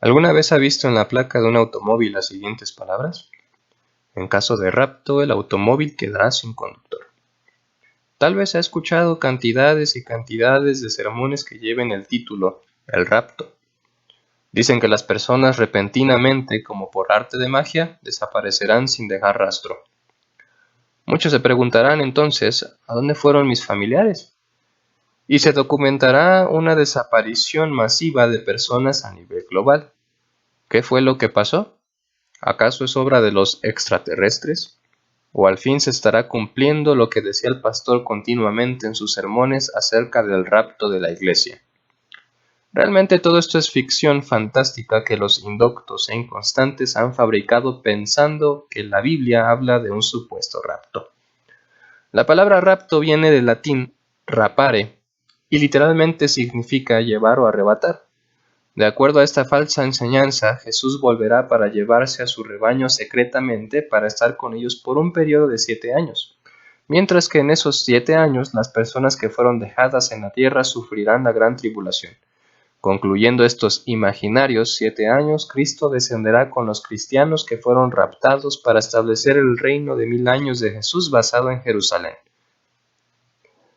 ¿Alguna vez ha visto en la placa de un automóvil las siguientes palabras? En caso de rapto, el automóvil quedará sin conductor. Tal vez ha escuchado cantidades y cantidades de sermones que lleven el título El rapto. Dicen que las personas repentinamente, como por arte de magia, desaparecerán sin dejar rastro. Muchos se preguntarán entonces, ¿a dónde fueron mis familiares? Y se documentará una desaparición masiva de personas a nivel global. ¿Qué fue lo que pasó? ¿Acaso es obra de los extraterrestres? ¿O al fin se estará cumpliendo lo que decía el pastor continuamente en sus sermones acerca del rapto de la iglesia? Realmente todo esto es ficción fantástica que los indoctos e inconstantes han fabricado pensando que la Biblia habla de un supuesto rapto. La palabra rapto viene del latín rapare y literalmente significa llevar o arrebatar. De acuerdo a esta falsa enseñanza, Jesús volverá para llevarse a su rebaño secretamente para estar con ellos por un periodo de 7 años, mientras que en esos 7 años las personas que fueron dejadas en la tierra sufrirán la gran tribulación. Concluyendo estos imaginarios 7 años, Cristo descenderá con los cristianos que fueron raptados para establecer el reino de 1000 años de Jesús basado en Jerusalén.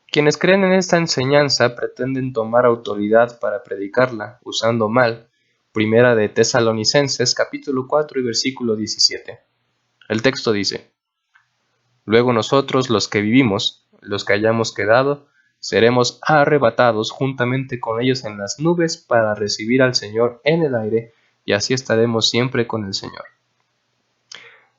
Quienes creen en esta enseñanza pretenden tomar autoridad para predicarla, usando mal, Primera de Tesalonicenses capítulo 4 y versículo 17. El texto dice: Luego nosotros los que vivimos, los que hayamos quedado, seremos arrebatados juntamente con ellos en las nubes para recibir al Señor en el aire, y así estaremos siempre con el Señor.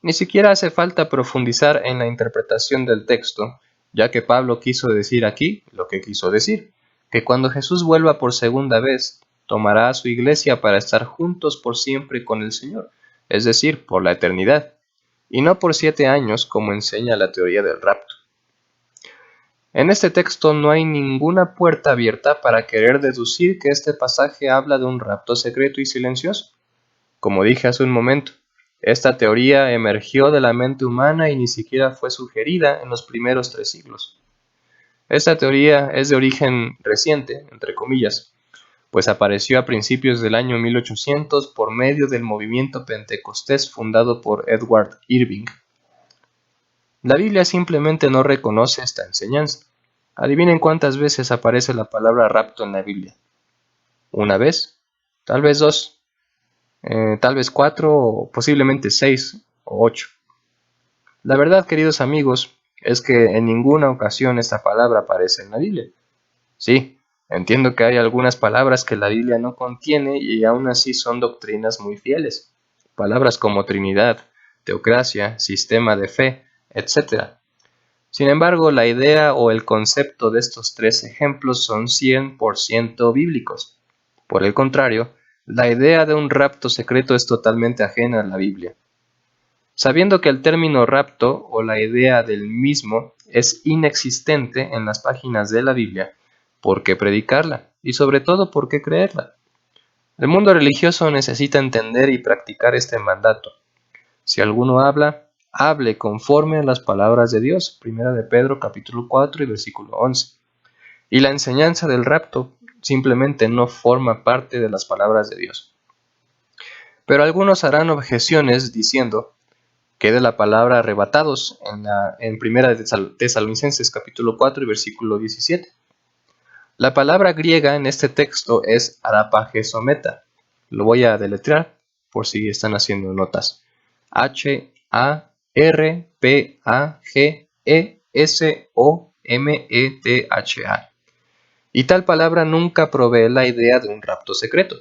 Ni siquiera hace falta profundizar en la interpretación del texto, ya que Pablo quiso decir aquí lo que quiso decir, que cuando Jesús vuelva por segunda vez, tomará a su iglesia para estar juntos por siempre con el Señor, es decir, por la eternidad, y no por 7 años como enseña la teoría del rapto. En este texto no hay ninguna puerta abierta para querer deducir que este pasaje habla de un rapto secreto y silencioso. Como dije hace un momento, esta teoría emergió de la mente humana y ni siquiera fue sugerida en los primeros 3 siglos. Esta teoría es de origen reciente, entre comillas, pues apareció a principios del año 1800 por medio del movimiento pentecostés fundado por Edward Irving. La Biblia simplemente no reconoce esta enseñanza. Adivinen cuántas veces aparece la palabra rapto en la Biblia. ¿Una vez? Tal vez 2. Tal vez 4 o posiblemente 6 o 8. La verdad, queridos amigos, es que en ninguna ocasión esta palabra aparece en la Biblia. Sí, entiendo que hay algunas palabras que la Biblia no contiene y aún así son doctrinas muy fieles. Palabras como Trinidad, teocracia, sistema de fe, etc. Sin embargo, la idea o el concepto de estos 3 ejemplos son 100% bíblicos. Por el contrario, la idea de un rapto secreto es totalmente ajena a la Biblia. Sabiendo que el término rapto o la idea del mismo es inexistente en las páginas de la Biblia, ¿por qué predicarla? Y sobre todo, ¿por qué creerla? El mundo religioso necesita entender y practicar este mandato. Si alguno habla, hable conforme a las palabras de Dios. Primera de Pedro capítulo 4 y versículo 11. Y la enseñanza del rapto simplemente no forma parte de las palabras de Dios. Pero algunos harán objeciones diciendo que de la palabra arrebatados en Primera de Tesalonicenses capítulo 4 y versículo 17. La palabra griega en este texto es arapagesometa. Lo voy a deletrear por si están haciendo notas. H-A-R-P-A-G-E-S-O-M-E-T-H-A. Y tal palabra nunca provee la idea de un rapto secreto.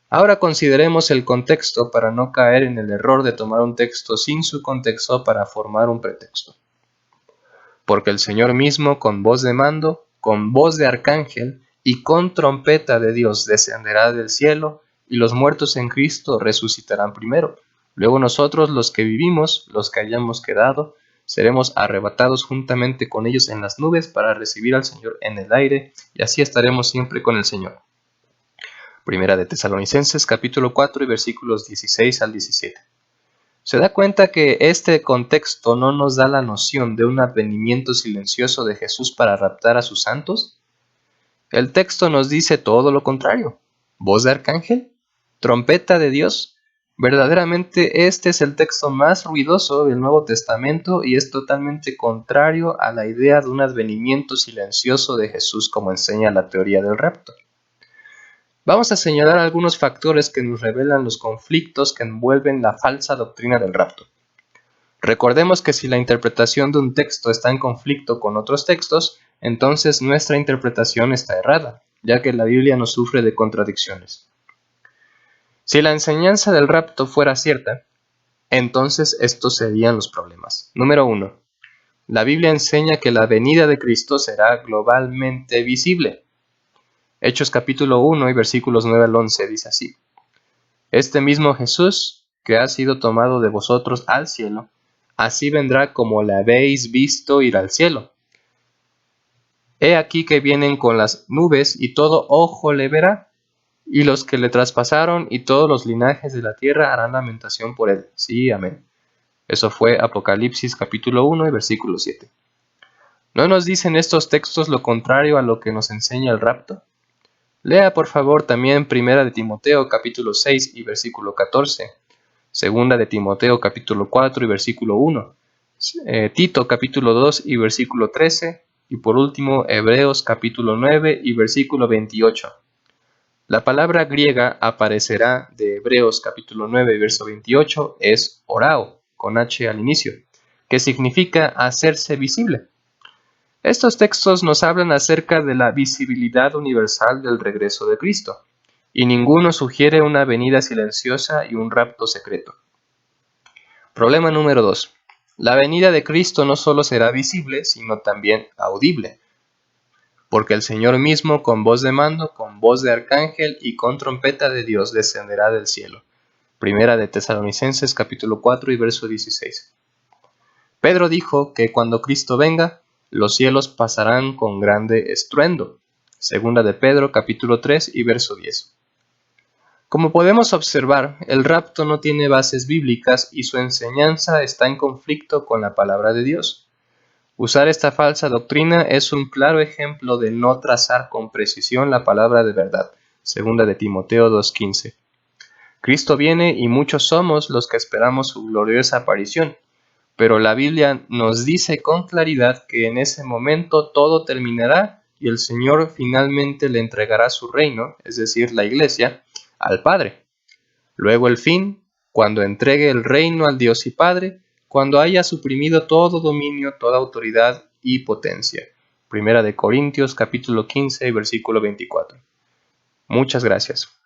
Ahora consideremos el contexto para no caer en el error de tomar un texto sin su contexto para formar un pretexto. Porque el Señor mismo, con voz de mando, con voz de arcángel y con trompeta de Dios descenderá del cielo, y los muertos en Cristo resucitarán primero. Luego nosotros, los que vivimos, los que hayamos quedado, seremos arrebatados juntamente con ellos en las nubes para recibir al Señor en el aire, y así estaremos siempre con el Señor. Primera de Tesalonicenses capítulo 4 y versículos 16 al 17. ¿Se da cuenta que este contexto no nos da la noción de un advenimiento silencioso de Jesús para raptar a sus santos? El texto nos dice todo lo contrario. ¿Voz de arcángel? trompeta de Dios. Verdaderamente este es el texto más ruidoso del Nuevo Testamento y es totalmente contrario a la idea de un advenimiento silencioso de Jesús como enseña la teoría del rapto. Vamos a señalar algunos factores que nos revelan los conflictos que envuelven la falsa doctrina del rapto. Recordemos que si la interpretación de un texto está en conflicto con otros textos, entonces nuestra interpretación está errada, ya que la Biblia no sufre de contradicciones. Si la enseñanza del rapto fuera cierta, entonces estos serían los problemas. Número 1. La Biblia enseña que la venida de Cristo será globalmente visible. Hechos capítulo 1 y versículos 9 al 11 dice así: Este mismo Jesús, que ha sido tomado de vosotros al cielo, así vendrá como le habéis visto ir al cielo. He aquí que vienen con las nubes y todo ojo le verá, y los que le traspasaron y todos los linajes de la tierra harán lamentación por él. Sí, amén. Eso fue Apocalipsis capítulo 1 y versículo 7. ¿No nos dicen estos textos lo contrario a lo que nos enseña el rapto? Lea por favor también 1 de Timoteo capítulo 6 y versículo 14, 2 de Timoteo capítulo 4 y versículo 1, Tito capítulo 2 y versículo 13, y por último Hebreos capítulo 9 y versículo 28. La palabra griega aparecerá de Hebreos capítulo 9 verso 28 es orao, con H al inicio, que significa hacerse visible. Estos textos nos hablan acerca de la visibilidad universal del regreso de Cristo, y ninguno sugiere una venida silenciosa y un rapto secreto. Problema número 2. La venida de Cristo no solo será visible, sino también audible, porque el Señor mismo con voz de mando, con voz de arcángel y con trompeta de Dios descenderá del cielo. Primera de Tesalonicenses capítulo 4 y verso 16. Pedro dijo que cuando Cristo venga, los cielos pasarán con grande estruendo. Segunda de Pedro capítulo 3 y verso 10. Como podemos observar, el rapto no tiene bases bíblicas y su enseñanza está en conflicto con la palabra de Dios. Usar esta falsa doctrina es un claro ejemplo de no trazar con precisión la palabra de verdad. Segunda de Timoteo 2:15. Cristo viene y muchos somos los que esperamos su gloriosa aparición, pero la Biblia nos dice con claridad que en ese momento todo terminará y el Señor finalmente le entregará su reino, es decir, la Iglesia, al Padre. Luego el fin, cuando entregue el reino al Dios y Padre, cuando haya suprimido todo dominio, toda autoridad y potencia. Primera de Corintios capítulo 15 versículo 24. Muchas gracias.